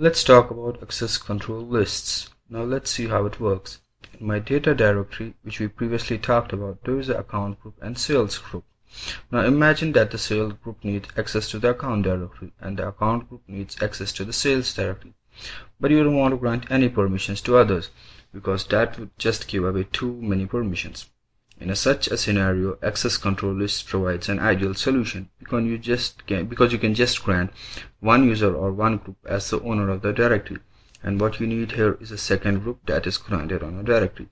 Let's talk about access control lists. Now let's see how it works. In my data directory, which we previously talked about, there is an account group and sales group. Now imagine that the sales group needs access to the account directory and the account group needs access to the sales directory. But you don't want to grant any permissions to others because that would just give away too many permissions. In such a scenario, access control list provides an ideal solution because you can just grant one user or one group as the owner of the directory, and what you need here is a second group that is granted on a directory.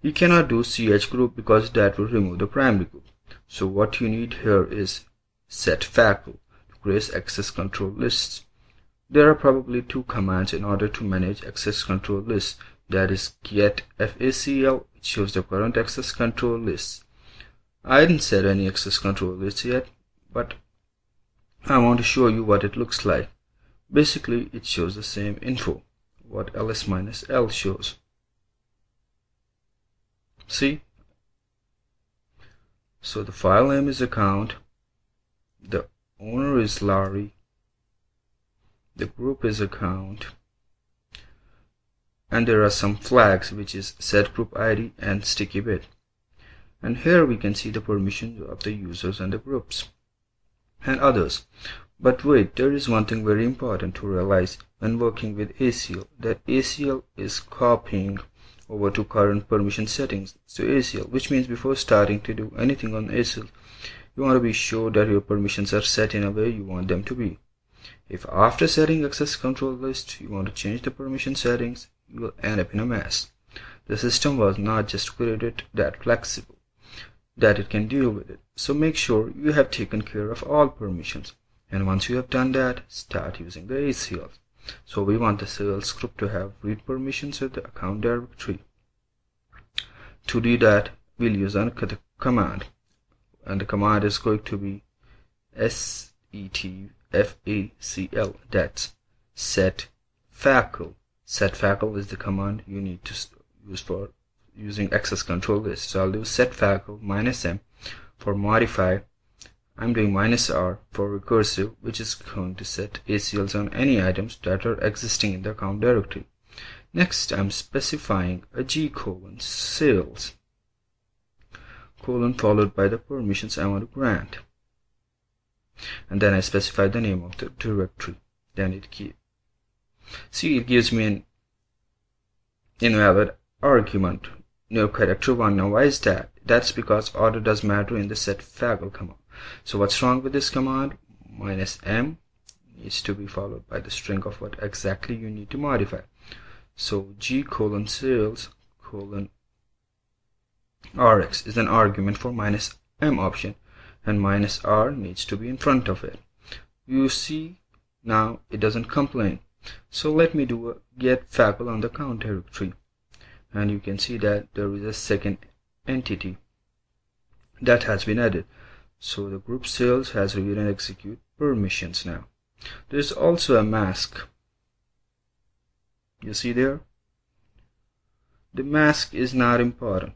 You cannot do ch group because that will remove the primary group. So what you need here is set facl to create access control lists. There are probably two commands in order to manage access control lists. That is get facl, which shows the current access control lists. I didn't set any access control lists yet, but I want to show you what it looks like. Basically, it shows the same info, what ls-l shows. See? So the file name is account, the owner is Larry, the group is account, and there are some flags which is set group ID and sticky bit. And here we can see the permissions of the users and the groups and others. But wait, there is one thing very important to realize when working with ACL, that ACL is copying over to current permission settings to ACL, which means before starting to do anything on ACL, you want to be sure that your permissions are set in a way you want them to be. If after setting access control list you want to change the permission settings, you will end up in a mess. The system was not just created that flexible that it can deal with it. So make sure you have taken care of all permissions. And once you have done that, start using the ACL. So we want the sales group to have read permissions with the account directory. To do that, we'll use a command. And the command is going to be setfacl. That's set facl. Set facl is the command you need to use for using access control list. So I'll do set facl -m for modify. I'm doing -r for recursive, which is going to set ACLs on any items that are existing in the account directory. Next, I'm specifying a g:\sales followed by the permissions I want to grant. And then I specify the name of the directory. Then it gives me an invalid argument, no character 1. Now why is that? That's because order does matter in the set facl command. So what's wrong with this command? -m needs to be followed by the string of what exactly you need to modify. So g:\rx is an argument for -m option, and -r needs to be in front of it. You see, now it doesn't complain. So let me do a get facl on the account directory, and you can see that there is a second entity that has been added. So the group sales has reviewed and execute permissions now. There is also a mask. You see there? The mask is not important.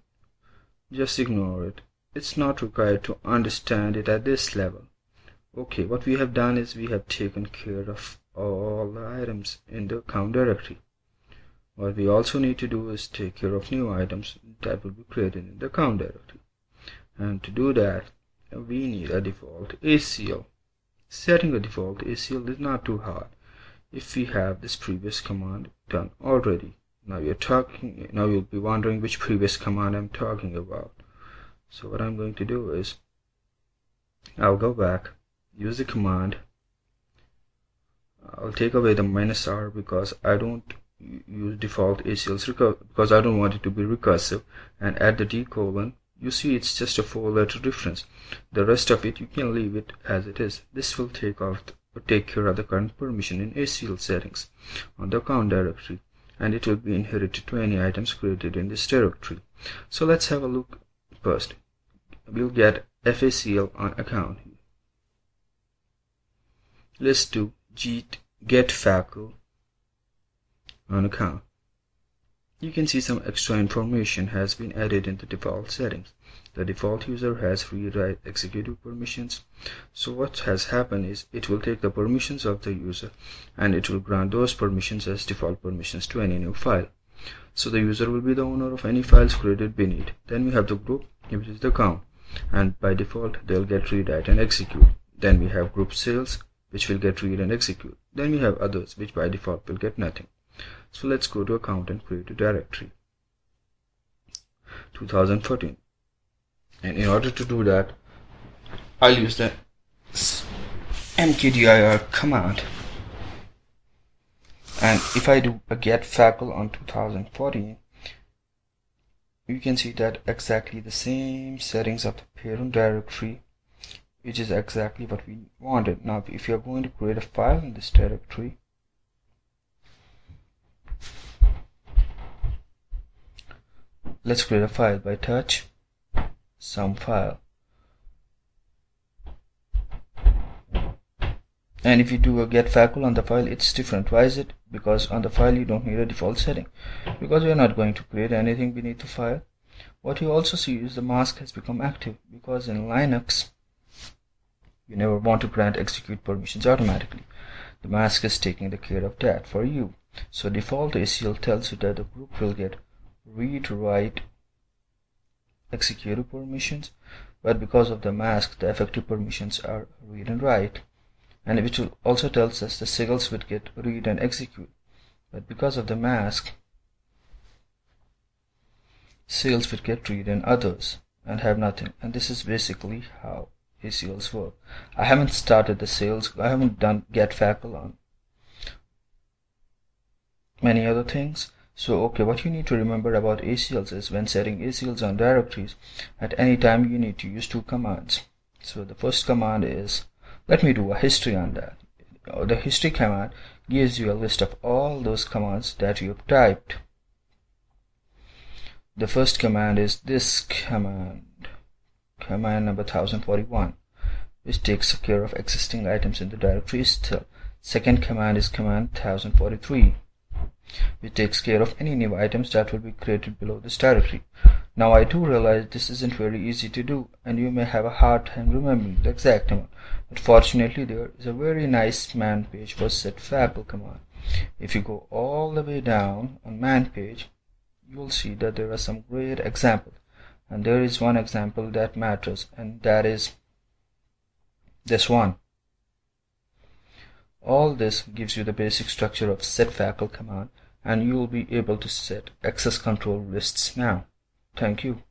Just ignore it. It's not required to understand it at this level. Okay, what we have done is we have taken care of all the items in the account directory. What we also need to do is take care of new items that will be created in the account directory. And to do that, we need a default ACL. Setting a default ACL is not too hard if we have this previous command done already. Now you'll be wondering which previous command I'm talking about. So what I'm going to do is I'll go back, use the command. I'll take away the -r because I don't use default ACLs because I don't want it to be recursive, and add the d:. You see, it's just a 4-letter difference. The rest of it you can leave it as it is. This will take care of the current permission in ACL settings on the account directory, and it will be inherited to any items created in this directory. So let's have a look first. We'll get facl on account. Let's do get facl on account. you can see some extra information has been added in the default settings. The default user has read-write executive permissions. So what has happened is it will take the permissions of the user and it will grant those permissions as default permissions to any new file. So the user will be the owner of any files created beneath. Then we have the group, which is the count, and by default they'll get read, write and execute. Then we have group sales, which will get read and execute. Then we have others, which by default will get nothing. So let's go to account and create a directory 2014, and in order to do that I'll use the mkdir command, and if I do a get facle on 2014, you can see that exactly the same settings of the parent directory, which is exactly what we wanted. Now if you are going to create a file in this directory, let's create a file by touch some file, and if you do a get facle on the file, it's different. Why is it? Because on the file you don't need a default setting, because we are not going to create anything beneath the file. What you also see is the mask has become active, because in Linux you never want to grant execute permissions automatically. The mask is taking the care of that for you. So default ACL tells you that the group will get read, write, execute permissions, but because of the mask the effective permissions are read and write, and which will also tells us the sales would get read and execute, but because of the mask sales would get read and others and have nothing. And this is basically how ACLs work. I haven't started the sales, I haven't done get facle on many other things. So okay, what you need to remember about ACLs is when setting ACLs on directories, at any time you need to use two commands. So the first command is, let me do a history on that. The history command gives you a list of all those commands that you have typed. The first command is this command number 1041, which takes care of existing items in the directory still. Second command is command 1043, which takes care of any new items that will be created below this directory. Now I do realize this isn't very easy to do, and you may have a hard time remembering the exact amount, but fortunately there is a very nice man page for set facle command. If you go all the way down on man page, you will see that there are some great examples, and there is one example that matters, and that is this one. All this gives you the basic structure of set facle command, and you will be able to set access control lists now. Thank you.